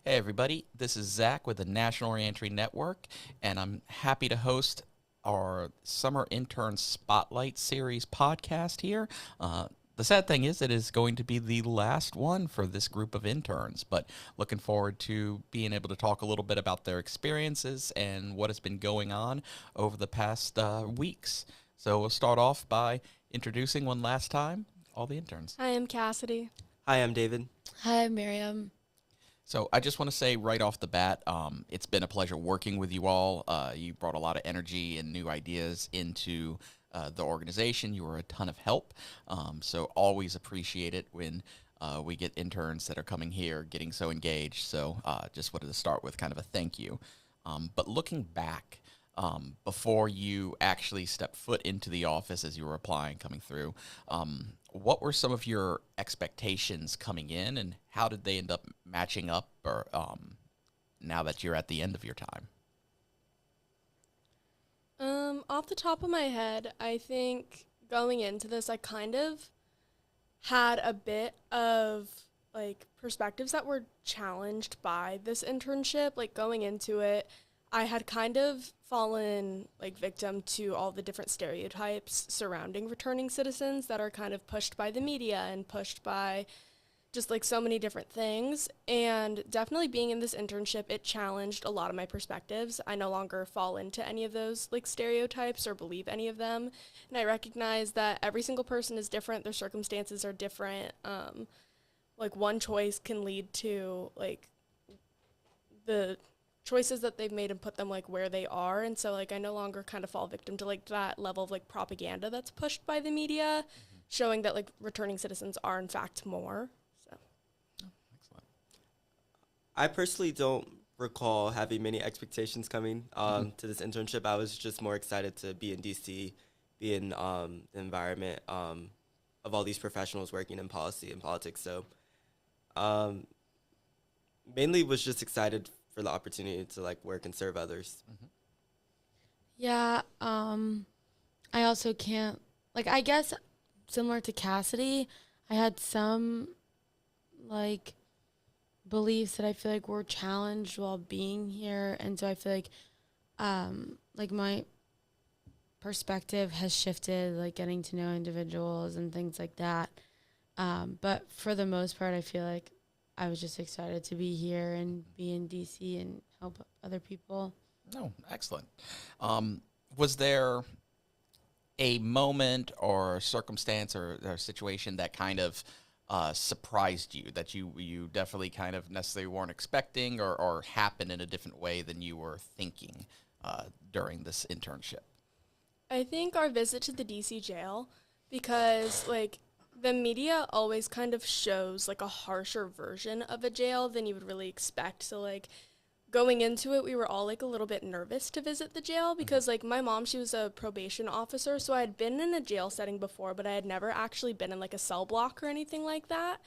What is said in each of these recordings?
Hey, everybody. This is Zach with the National Reentry Network, and I'm happy to host our Summer Intern Spotlight Series podcast here. The sad thing is, it is going to be the last one for this group of interns, but looking forward to being able to talk a little bit about their experiences and what has been going on over the past weeks. So we'll start off by introducing one last time all the interns. Hi, I'm Cassidy. Hi, I'm David. Hi, Maryam. So I just want to say right off the bat, it's been a pleasure working with you all. You brought a lot of energy and new ideas into the organization. You were a ton of help. So always appreciate it when we get interns that are coming here, getting so engaged. So just wanted to start with kind of a thank you. But looking back, before you actually stepped foot into the office as you were applying, coming through, what were some of your expectations coming in, and how did they end up matching up, or now that you're at the end of your time? Off the top of my head, I think going into this, I kind of had a bit of perspectives that were challenged by this internship. Like going into it, I had kind of fallen victim to all the different stereotypes surrounding returning citizens that are kind of pushed by the media and pushed by just so many different things. And definitely being in this internship, it challenged a lot of my perspectives. I no longer fall into any of those stereotypes or believe any of them. And I recognize that every single person is different. Their circumstances are different. One choice can lead to the choices that they've made and put them where they are. And so I no longer kind of fall victim to that level of propaganda that's pushed by the media, showing that returning citizens are in fact more. So Excellent. I personally don't recall having many expectations coming to this internship. I was just more excited to be in DC, be in the environment of all these professionals working in policy and politics. So mainly was just excited for the opportunity to work and serve others. Yeah, I also can't, I guess similar to Cassidy, I had some, beliefs that I feel were challenged while being here. And so I feel my perspective has shifted, getting to know individuals and things like that. But for the most part, I feel I was just excited to be here and be in DC and help other people. Oh, excellent. Was there a moment or circumstance or situation that kind of surprised you, that you definitely kind of necessarily weren't expecting, or happened in a different way than you were thinking during this internship? I think our visit to the DC jail, because the media always kind of shows a harsher version of a jail than you would really expect. So going into it, we were all a little bit nervous to visit the jail because my mom, she was a probation officer, so I had been in a jail setting before, but I had never actually been in a cell block or anything like that.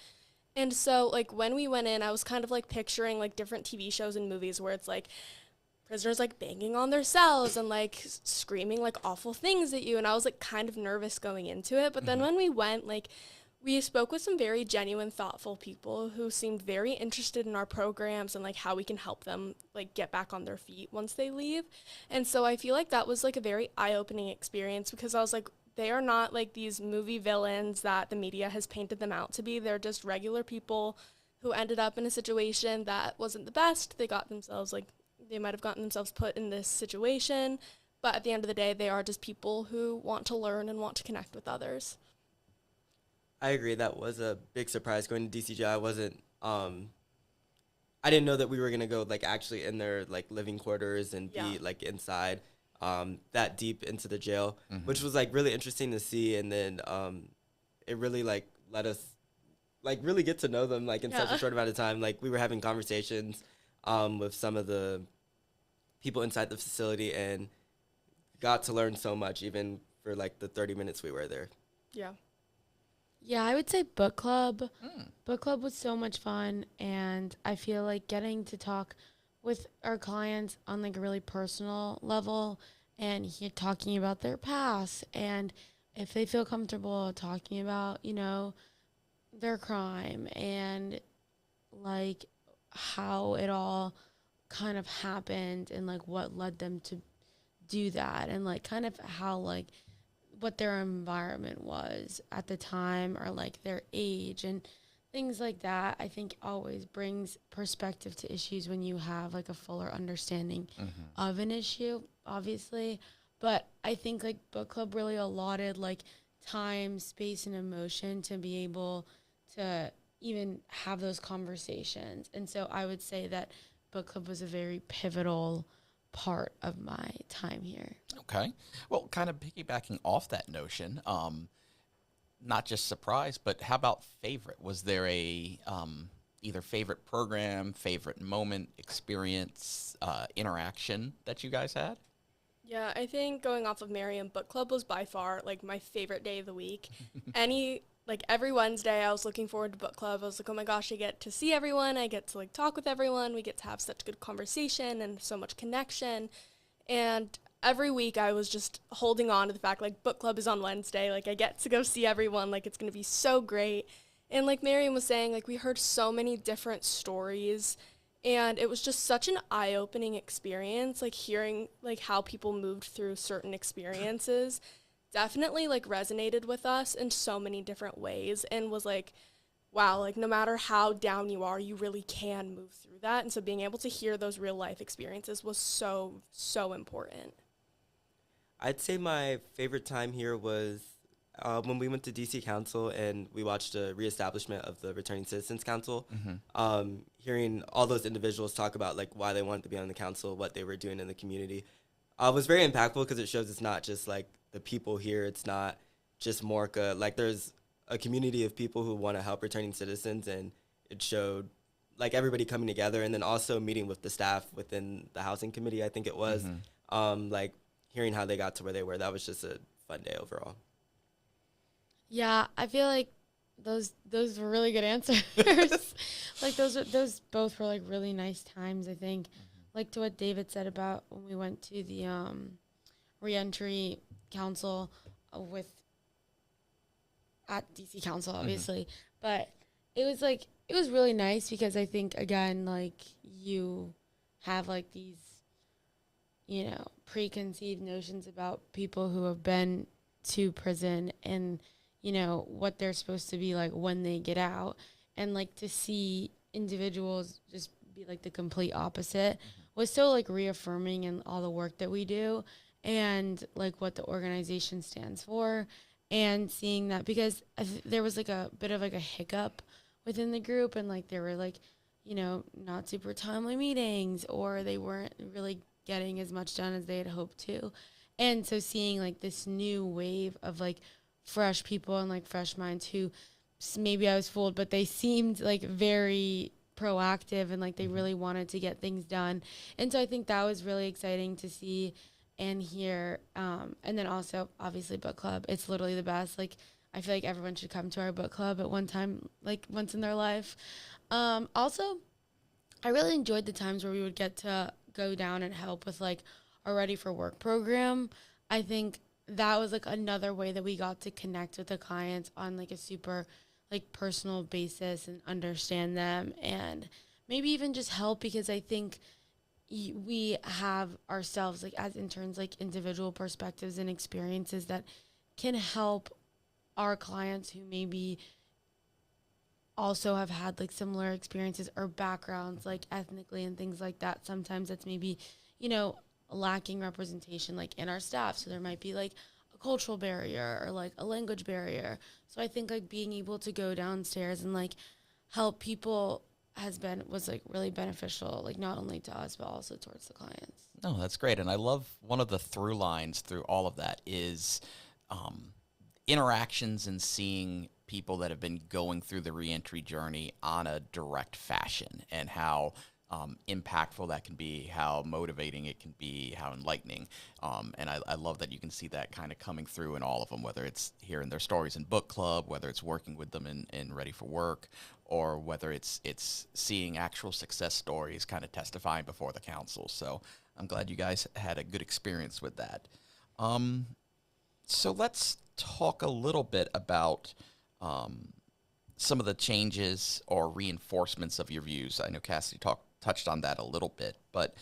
And so when we went in, I was kind of picturing different TV shows and movies where it's prisoners banging on their cells and screaming awful things at you, and I was kind of nervous going into it. But then when we went, we spoke with some very genuine, thoughtful people who seemed very interested in our programs and how we can help them get back on their feet once they leave. And so I feel that was a very eye-opening experience, because I was they are not these movie villains that the media has painted them out to be. They're just regular people who ended up in a situation that wasn't the best. They got themselves they might have gotten themselves put in this situation, but at the end of the day, they are just people who want to learn and want to connect with others. I agree. That was a big surprise going to DCJ. I wasn't, I didn't know that we were going to go actually in their living quarters and be inside that deep into the jail, which was really interesting to see. And then it really let us really get to know them in such a short amount of time. We were having conversations with some of the people inside the facility and got to learn so much, even for the 30 minutes we were there. Yeah. Yeah, I would say book club. Book club was so much fun, and I feel getting to talk with our clients on a really personal level and talking about their past, and if they feel comfortable talking about, their crime and how it all kind of happened and like what led them to do that, and like kind of how like what their environment was at the time, or like their age and things like that. I think always brings perspective to issues when you have like a fuller understanding of an issue, obviously. But I think like book club really allotted like time, space, and emotion to be able to even have those conversations. And so I would say that book club was a very pivotal part of my time here. Okay. Well, kind of piggybacking off that notion, not just surprise, but how about favorite? Was there a either favorite program, favorite moment, experience, interaction that you guys had? Yeah, I think going off of Maryam, book club was by far like my favorite day of the week. Every Wednesday I was looking forward to book club. I was like, oh my gosh, I get to see everyone. I get to like talk with everyone. We get to have such good conversation and so much connection. And every week I was just holding on to the fact like book club is on Wednesday. Like I get to go see everyone. Like it's going to be so great. And like Maryam was saying, like we heard so many different stories. And it was just such an eye-opening experience, like hearing like how people moved through certain experiences definitely like resonated with us in so many different ways, and was like, wow, like no matter how down you are, you really can move through that. And so being able to hear those real life experiences was so, so important. I'd say my favorite time here was when we went to DC Council and we watched a reestablishment of the Returning Citizens Council. Hearing all those individuals talk about like why they wanted to be on the council, what they were doing in the community, was very impactful because it shows it's not just like the people here. It's not just Morca. Like there's a community of people who want to help returning citizens, and it showed like everybody coming together, and then also meeting with the staff within the housing committee, I think it was, like hearing how they got to where they were. That was just a fun day overall. Yeah, I feel like those were really good answers. Like those both were like really nice times, I think. Like to what David said about when we went to the reentry council with at DC Council, obviously. But it was really nice because I think again, like you have like these, you know, preconceived notions about people who have been to prison and, you know, what they're supposed to be like when they get out. And like to see individuals just be like the complete opposite was so like reaffirming in all the work that we do and like what the organization stands for, and seeing that because there was like a bit of like a hiccup within the group, and like there were like, you know, not super timely meetings, or they weren't really getting as much done as they had hoped to. And so seeing like this new wave of like fresh people and like fresh minds who maybe I was fooled, but they seemed like very proactive and like they really wanted to get things done. And so I think that was really exciting to see and hear. And then also obviously book club, it's literally the best. Like I feel like everyone should come to our book club at one time, like once in their life. Also, I really enjoyed the times where we would get to go down and help with like our Ready for Work program. I think that was like another way that we got to connect with the clients on like a super like personal basis and understand them, and maybe even just help, because I think we have ourselves like as interns like individual perspectives and experiences that can help our clients who maybe also have had like similar experiences or backgrounds like ethnically and things like that. Sometimes that's maybe, you know, lacking representation like in our staff, so there might be like a cultural barrier or like a language barrier. So I think like being able to go downstairs and like help people was like really beneficial, like not only to us but also towards the clients. No, that's great. And I love one of the through lines through all of that is interactions and seeing people that have been going through the reentry journey on a direct fashion, and how impactful that can be, how motivating it can be, how enlightening. And I love that you can see that kind of coming through in all of them, whether it's hearing their stories in book club, whether it's working with them in Ready for Work, or whether it's seeing actual success stories kind of testifying before the council. So I'm glad you guys had a good experience with that. So let's talk a little bit about some of the changes or reinforcements of your views. I know Cassidy touched on that a little bit, but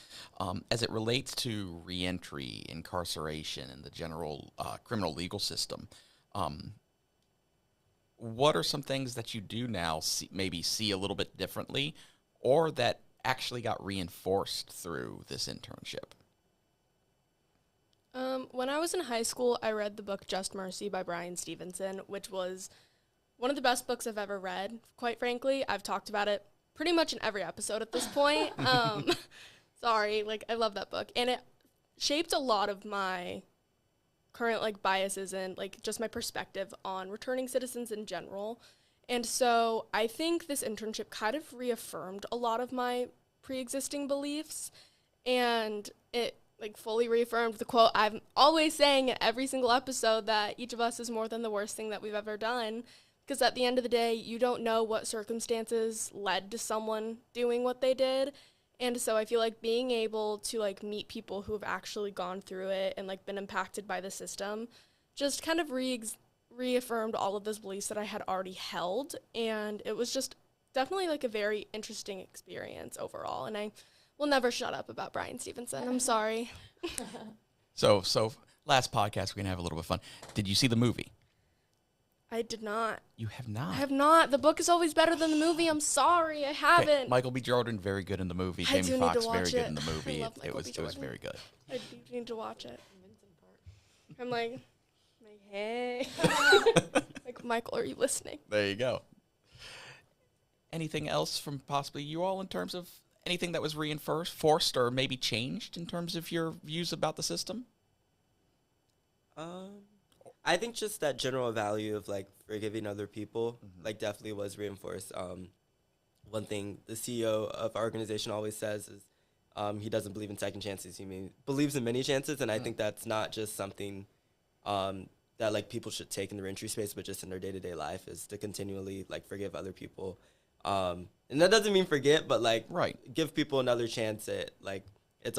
as it relates to reentry, incarceration, and the general criminal legal system, what are some things that you do now maybe see a little bit differently, or that actually got reinforced through this internship? When I was in high school, I read the book Just Mercy by Bryan Stevenson, which was one of the best books I've ever read, quite frankly. I've talked about it pretty much in every episode at this point. Sorry, like, I love that book. And it shaped a lot of my current, like, biases and, like, just my perspective on returning citizens in general. And so I think this internship kind of reaffirmed a lot of my pre-existing beliefs, and it like fully reaffirmed the quote I'm always saying in every single episode, that each of us is more than the worst thing that we've ever done. Because at the end of the day, you don't know what circumstances led to someone doing what they did. And so I feel like being able to like meet people who have actually gone through it and like been impacted by the system just kind of reaffirmed all of those beliefs that I had already held. And it was just definitely like a very interesting experience overall. And I will never shut up about Bryan Stevenson. I'm sorry. So last podcast, we're going to have a little bit of fun. Did you see the movie? I did not. You have not? I have not. The book is always better than the movie. I'm sorry. I haven't. Okay. Michael B. Jordan, very good in the movie. I Jamie Foxx, very good in the movie. I love It was Jordan. very good. I do need to watch it. I'm like, hey. Like, Michael, are you listening? There you go. Anything else from possibly you all in terms of anything that was reinforced or maybe changed in terms of your views about the system? I think just that general value of like forgiving other people, like definitely was reinforced. One thing the CEO of our organization always says is he doesn't believe in second chances. He believes in many chances, and I think that's not just something that like people should take in the reentry space, but just in their day-to-day life, is to continually like forgive other people. And that doesn't mean forget, but like give people another chance at like it's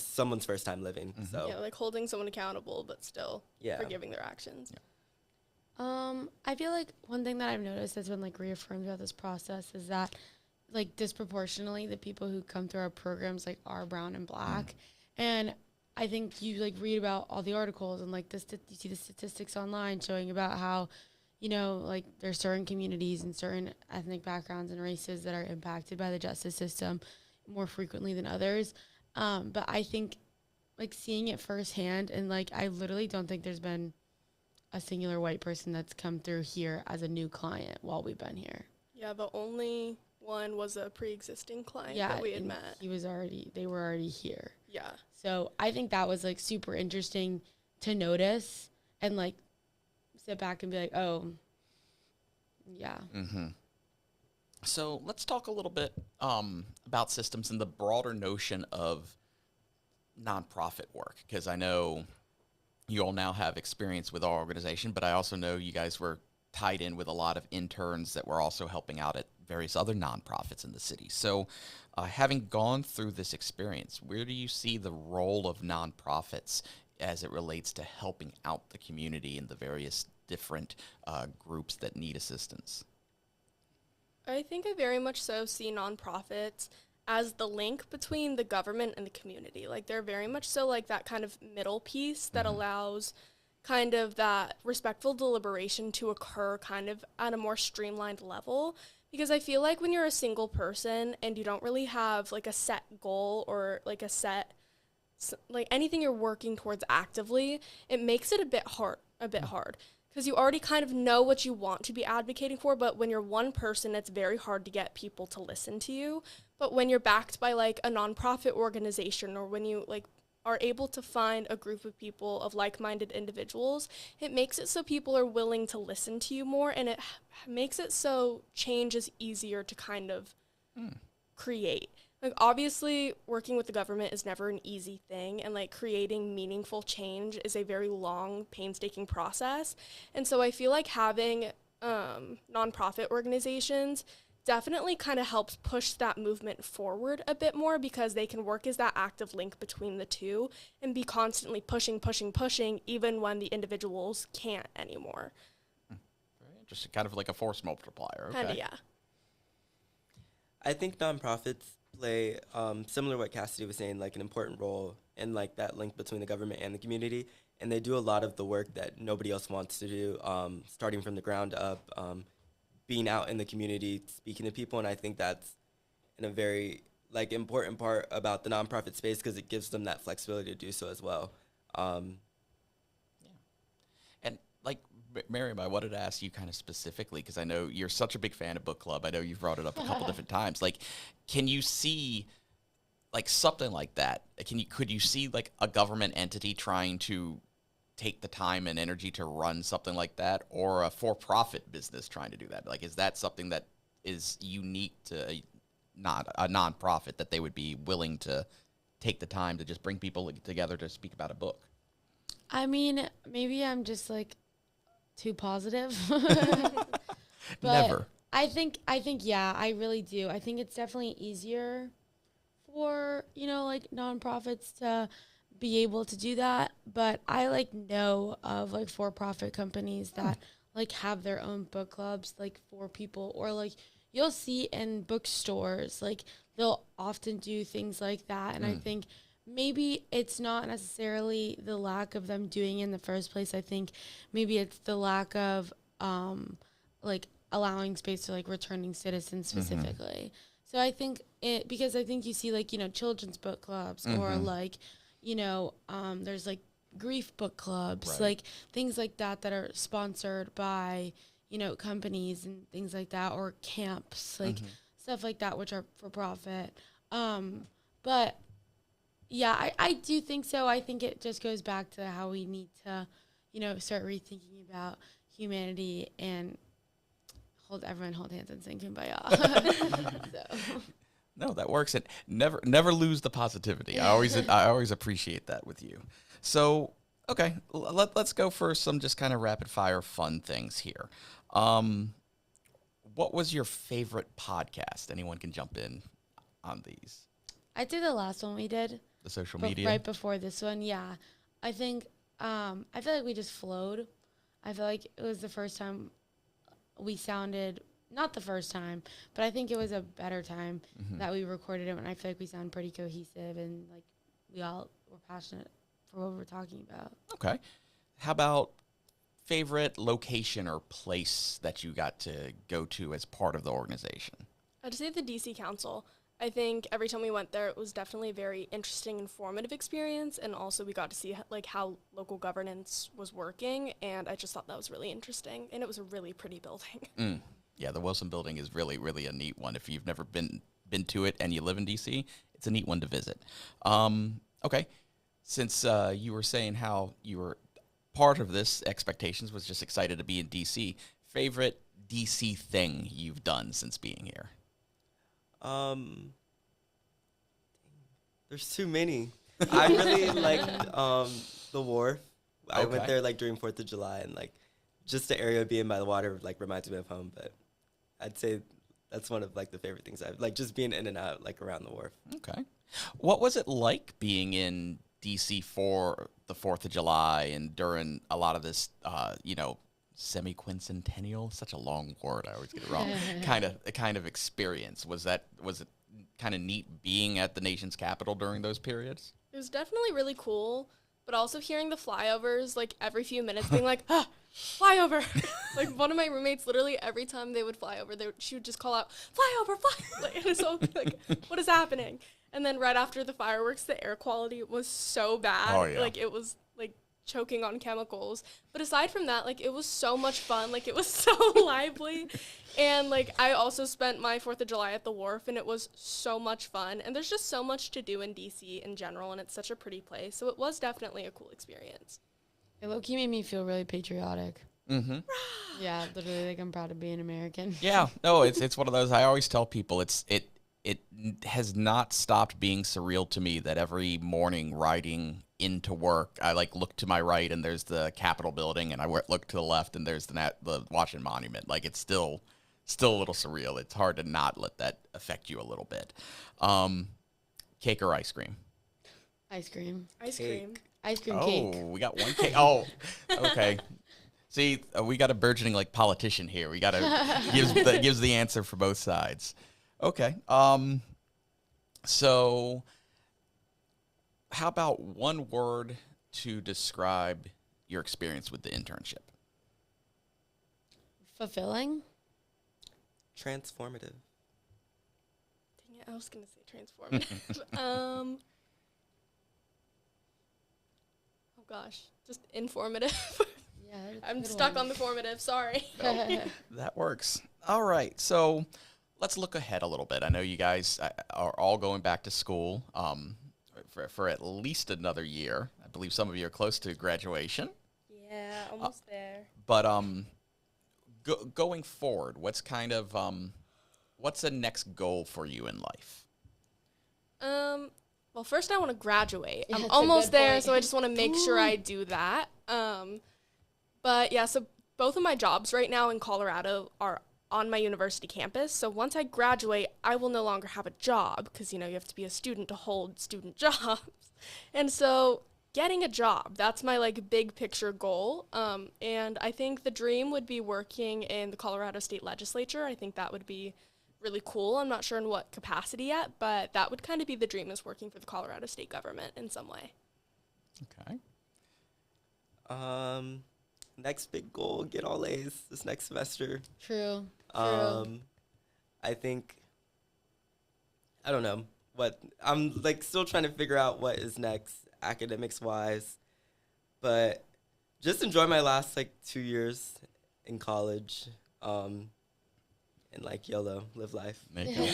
someone's first time living. So yeah, like holding someone accountable, but still forgiving their actions. I feel like one thing that I've noticed that's been like reaffirmed throughout this process is that like disproportionately the people who come through our programs like are brown and black. And I think you like read about all the articles and like you see the statistics online showing about how, you know, like there's certain communities and certain ethnic backgrounds and races that are impacted by the justice system more frequently than others. But I think like seeing it firsthand, and like I literally don't think there's been a singular white person that's come through here as a new client while we've been here. Yeah, the only one was a pre-existing client that we had met. They were already here. Yeah. So I think that was like super interesting to notice and like sit back and be like, oh, yeah. Mm-hmm. So let's talk a little bit about systems and the broader notion of nonprofit work, because I know you all now have experience with our organization, but I also know you guys were tied in with a lot of interns that were also helping out at various other nonprofits in the city. So having gone through this experience, where do you see the role of nonprofits as it relates to helping out the community and the various different groups that need assistance? I think I very much so see nonprofits as the link between the government and the community. Like, they're very much so like that kind of middle piece that allows kind of that respectful deliberation to occur kind of at a more streamlined level. Because I feel like when you're a single person and you don't really have like a set goal or like a set, like anything you're working towards actively, it makes it a bit hard. Because you already kind of know what you want to be advocating for, but when you're one person, it's very hard to get people to listen to you. But when you're backed by like a nonprofit organization, or when you like are able to find a group of people of like-minded individuals, it makes it so people are willing to listen to you more, and it makes it so change is easier to kind of create. Like, obviously, working with the government is never an easy thing, and, like, creating meaningful change is a very long, painstaking process. And so I feel like having nonprofit organizations definitely kind of helps push that movement forward a bit more, because they can work as that active link between the two and be constantly pushing, even when the individuals can't anymore. Very Interesting. Kind of like a force multiplier. Okay. Kind of, yeah. I think nonprofits play, similar to what Cassidy was saying, like an important role in like that link between the government and the community. And they do a lot of the work that nobody else wants to do, starting from the ground up, being out in the community, speaking to people. And I think that's in a very like important part about the nonprofit space because it gives them that flexibility to do so as well. And like Maryam, I wanted to ask you kind of specifically because I know you're such a big fan of book club. I know you've brought it up a couple different times. Like, can you see like something like that? Could you see like a government entity trying to take the time and energy to run something like that, or a for-profit business trying to do that? Like, is that something that is unique to not a nonprofit that they would be willing to take the time to just bring people together to speak about a book? I mean, maybe I'm just like too positive. But Never. I think yeah, I really do. I think it's definitely easier for, like nonprofits to be able to do that, but I like know of like for-profit companies that like have their own book clubs like for people, or like you'll see in bookstores like they'll often do things like that. And I think maybe it's not necessarily the lack of them doing it in the first place. I think maybe it's the lack of like allowing space to like returning citizens specifically. So I think because I think you see like, children's book clubs or like, there's like grief book clubs, Right. like things like that are sponsored by, companies and things like that, or camps, like stuff like that, which are for profit. But yeah, I do think so. I think it just goes back to how we need to, start rethinking about humanity and hold hands and sing Kumbaya. So. No, that works. And never lose the positivity. I always appreciate that with you. So, okay, let's go for some just kind of rapid fire fun things here. What was your favorite podcast? Anyone can jump in on these. I'd say the last one we did. The social media? Right before this one, yeah. I think, I feel like we just flowed. I feel like it was the first time we sounded, not the first time, but I think it was a better time that we recorded it, when I feel like we sound pretty cohesive and like we all were passionate for what we're talking about. Okay. How about favorite location or place that you got to go to as part of the organization? I'd say the DC Council. I think every time we went there, it was definitely a very interesting, informative experience, and also we got to see like how local governance was working, and I just thought that was really interesting, and it was a really pretty building. Yeah, the Wilson Building is really, really a neat one. If you've never been to it and you live in DC, it's a neat one to visit. Okay, since you were saying how you were part of this, Expectations was just excited to be in DC. Favorite DC thing you've done since being here? There's too many. I really liked the wharf. I went there like during 4th of July, and like just the area being by the water like reminds me of home. But I'd say that's one of like the favorite things I've like, just being in and out like around the wharf. Okay. What was it like being in DC for the 4th of July and during a lot of this, semi-quincentennial, such a long word, I always get it wrong, kind of experience? Was it kind of neat being at the nation's capital during those periods? It was definitely really cool, but also hearing the flyovers like every few minutes being like, flyover. Like one of my roommates, literally every time they would fly over, she would just call out, flyover, fly. Like, and so like, what is happening? And then right after the fireworks, the air quality was so bad. Oh, yeah. Like it was like choking on chemicals. But aside from that, like it was so much fun. Like it was so lively. And like I also spent my 4th of July at the wharf, and it was so much fun. And there's just so much to do in DC in general, and it's such a pretty place. So it was definitely a cool experience. It low-key made me feel really patriotic. Mm-hmm. Yeah, literally, like I'm proud to be an American. Yeah, no, it's one of those. I always tell people it has not stopped being surreal to me that every morning riding into work, I like look to my right and there's the Capitol building, and I look to the left and there's the Washington Monument. Like it's still a little surreal. It's hard to not let that affect you a little bit. Cake or ice cream? Ice cream. Ice cream. Ice cream cake. Oh, we got one cake. Oh, okay. See, we got a burgeoning like politician here. We got to gives the answer for both sides. Okay. So how about one word to describe your experience with the internship? Fulfilling. Transformative. Dang it, I was gonna say transformative. Oh gosh, just informative. Yeah, I'm stuck on the formative. Sorry. That works. All right. So let's look ahead a little bit. I know you guys are all going back to school for at least another year. I believe some of you are close to graduation. Yeah, almost there. But going forward, what's kind of what's the next goal for you in life? Well, first I want to graduate. Yeah, I'm that's a almost good there, point. so I just want to make sure I do that. But yeah, so both of my jobs right now in Colorado are on my university campus. So once I graduate, I will no longer have a job because, you have to be a student to hold student jobs. And so getting a job, that's my like big picture goal. And I think the dream would be working in the Colorado State Legislature. I think that would be really cool. I'm not sure in what capacity yet, but that would kind of be the dream, is working for the Colorado state government in some way. Okay. Next big goal, get all A's this next semester. True. I think, I don't know what, I'm like still trying to figure out what is next academics wise, but just enjoy my last like 2 years in college, and like YOLO, live life. There you go.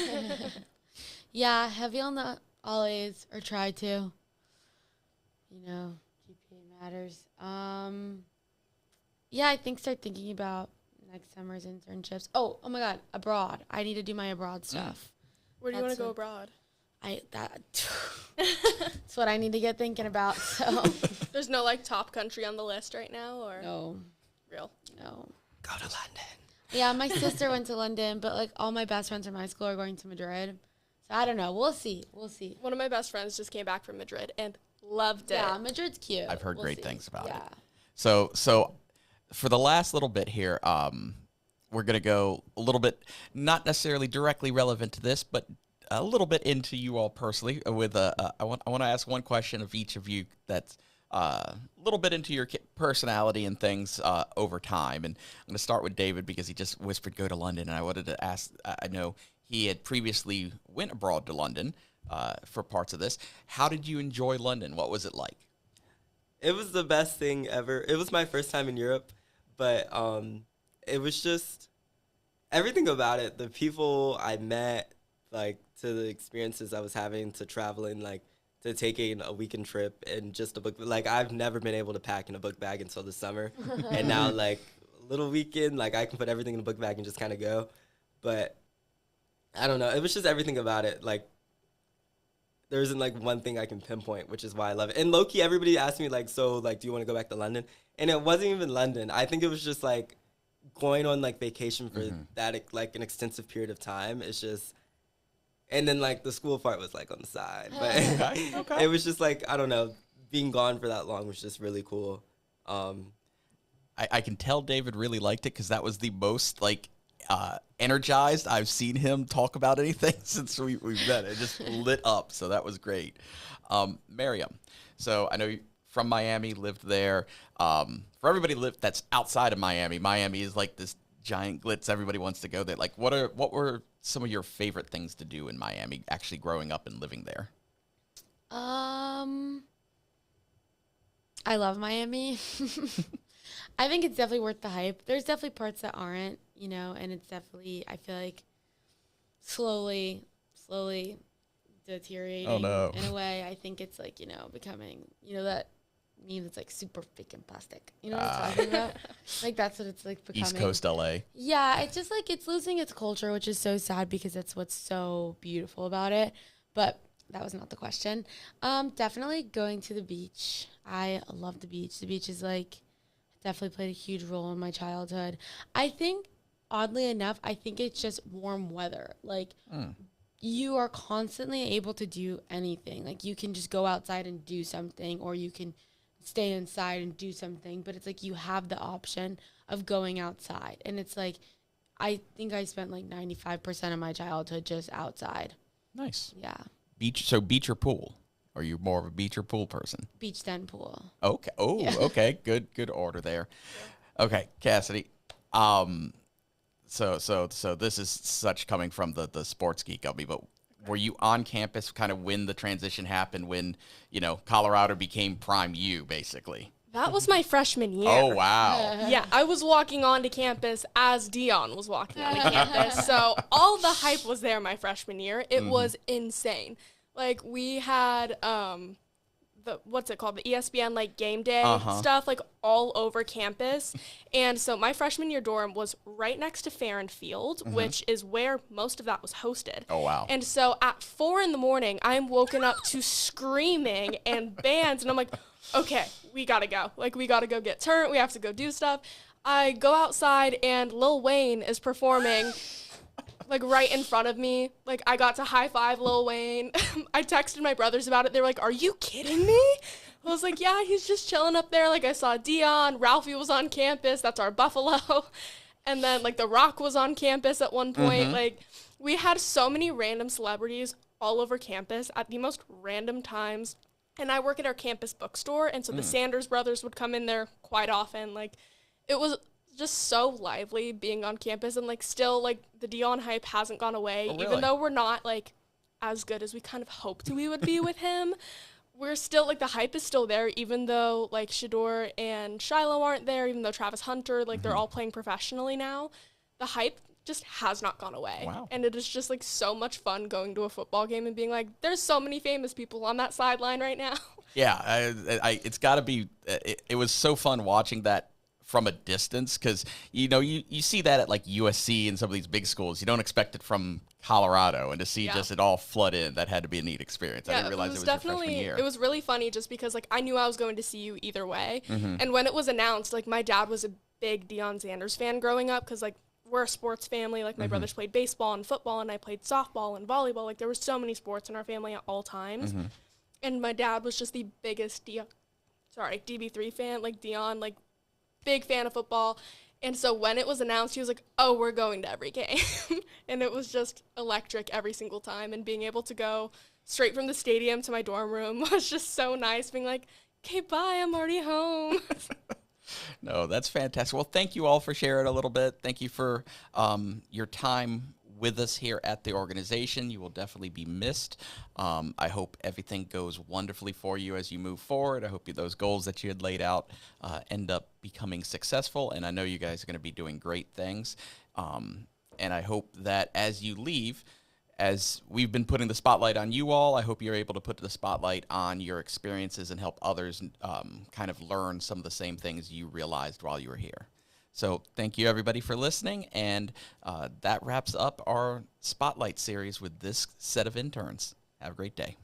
Yeah, heavy on the all A's, or try to. GPA matters. Yeah, I think start thinking about next summer's internships. Oh my God, abroad. I need to do my abroad stuff. Where do you want That's to go a- abroad? That's what I need to get thinking about. So There's no like top country on the list right now, or no. real? Go to London. Yeah, my sister went to London, but like all my best friends from high school are going to Madrid. So I don't know. We'll see. One of my best friends just came back from Madrid and loved it. Yeah, Madrid's cute. I've heard We'll great see. things about it. Yeah. So for the last little bit here, we're going to go a little bit, not necessarily directly relevant to this, but a little bit into you all personally. With I want to ask one question of each of you that's a little bit into your personality and things over time. And I'm going to start with David because he just whispered go to London, and I wanted to ask. I know he had previously went abroad to London for parts of this. How did you enjoy London? What was it like? It was the best thing ever. It was my first time in Europe, but it was just everything about it. The people I met, like to the experiences I was having, to traveling, like to taking a weekend trip and just a book. Like I've never been able to pack in a book bag until the summer, and now like a little weekend, like I can put everything in a book bag and just kind of go. But I don't know. It was just everything about it. Like there isn't like one thing I can pinpoint, which is why I love it. And low-key, everybody asked me like, so like, do you want to go back to London? And it wasn't even London. I think it was just like going on like vacation for that like an extensive period of time. It's just, and then like the school part was like on the side, but Okay. it was just like, I don't know, being gone for that long was just really cool. I can tell David really liked it because that was the most like energized I've seen him talk about anything since we've met. It just lit up, so that was great. Maryam, so I know you from Miami, lived there. For everybody that's outside of Miami, Miami is like this giant glitz. Everybody wants to go there. Like, what were some of your favorite things to do in Miami, actually growing up and living there? I love Miami. I think it's definitely worth the hype. There's definitely parts that aren't, and it's definitely, I feel like, slowly deteriorating. Oh, no. In a way. I think it's like, becoming, that meme that's like super freaking plastic. You know what I'm talking about? Like that's what it's like becoming. East Coast LA. Yeah, it's just like it's losing its culture, which is so sad because that's what's so beautiful about it. But that was not the question. Definitely going to the beach. I love the beach. The beach is like definitely played a huge role in my childhood. I think, oddly enough, I think it's just warm weather. Like you are constantly able to do anything. Like you can just go outside and do something, or you can stay inside and do something, but it's like you have the option of going outside. And it's like, I think I spent like 95% of my childhood just outside. Nice. Yeah. Beach or pool? Are you more of a beach or pool person? Beach then pool. Okay. Oh, yeah. Okay. Good order there. Okay, Cassidy. So this is such coming from the sports geek of me, but were you on campus kind of when the transition happened, when, Colorado became prime U, basically? That was my freshman year. Oh, wow. Yeah, I was walking onto campus as Dion was walking onto campus. So all the hype was there my freshman year. It was insane. Like, we had what's it called? The ESPN, like, game day stuff, like, all over campus. And so my freshman year dorm was right next to Farron Field, which is where most of that was hosted. Oh, wow. And so at 4 a.m, I'm woken up to screaming and bands, and I'm like, okay, we gotta go. Like, we gotta go get turned. We have to go do stuff. I go outside, and Lil Wayne is performing, like, right in front of me. Like, I got to high-five Lil Wayne. I texted my brothers about it. They were like, are you kidding me? I was like, yeah, he's just chilling up there. Like, I saw Dion. Ralphie was on campus. That's our Buffalo. And then, like, The Rock was on campus at one point. Like, we had so many random celebrities all over campus at the most random times. And I work at our campus bookstore, and so the Sanders brothers would come in there quite often. Like, it was just so lively being on campus, and, like, still, like, the Dion hype hasn't gone away. Oh, really? Even though we're not, like, as good as we kind of hoped we would be with him. We're still, like, the hype is still there, even though, like, Shador and Shiloh aren't there, even though Travis Hunter, like, they're all playing professionally now. The hype just has not gone away. Wow. And it is just, like, so much fun going to a football game and being like, there's so many famous people on that sideline right now. Yeah, it's got to be. It was so fun watching that from a distance, because you see that at, like, USC and some of these big schools. You don't expect it from Colorado, and to see just it all flood in, that had to be a neat experience. I didn't realize it was your freshman year. It was really funny just because, like, I knew I was going to see you either way. And when it was announced, like, my dad was a big Deion Sanders fan growing up, because, like, we're a sports family. Like, my brothers played baseball and football, and I played softball and volleyball. Like, there were so many sports in our family at all times. And my dad was just the biggest DB3 fan, like, Dion, like, big fan of football. And so when it was announced, he was like, oh, we're going to every game. And it was just electric every single time. And being able to go straight from the stadium to my dorm room was just so nice, being like, okay, bye, I'm already home. No, that's fantastic. Well, thank you all for sharing a little bit. Thank you for your time with us here at the organization. You will definitely be missed. I hope everything goes wonderfully for you as you move forward. I hope those goals that you had laid out end up becoming successful, and I know you guys are going to be doing great things. And I hope that as you leave, as we've been putting the spotlight on you all, I hope you're able to put the spotlight on your experiences and help others kind of learn some of the same things you realized while you were here. So thank you, everybody, for listening, and that wraps up our Spotlight series with this set of interns. Have a great day.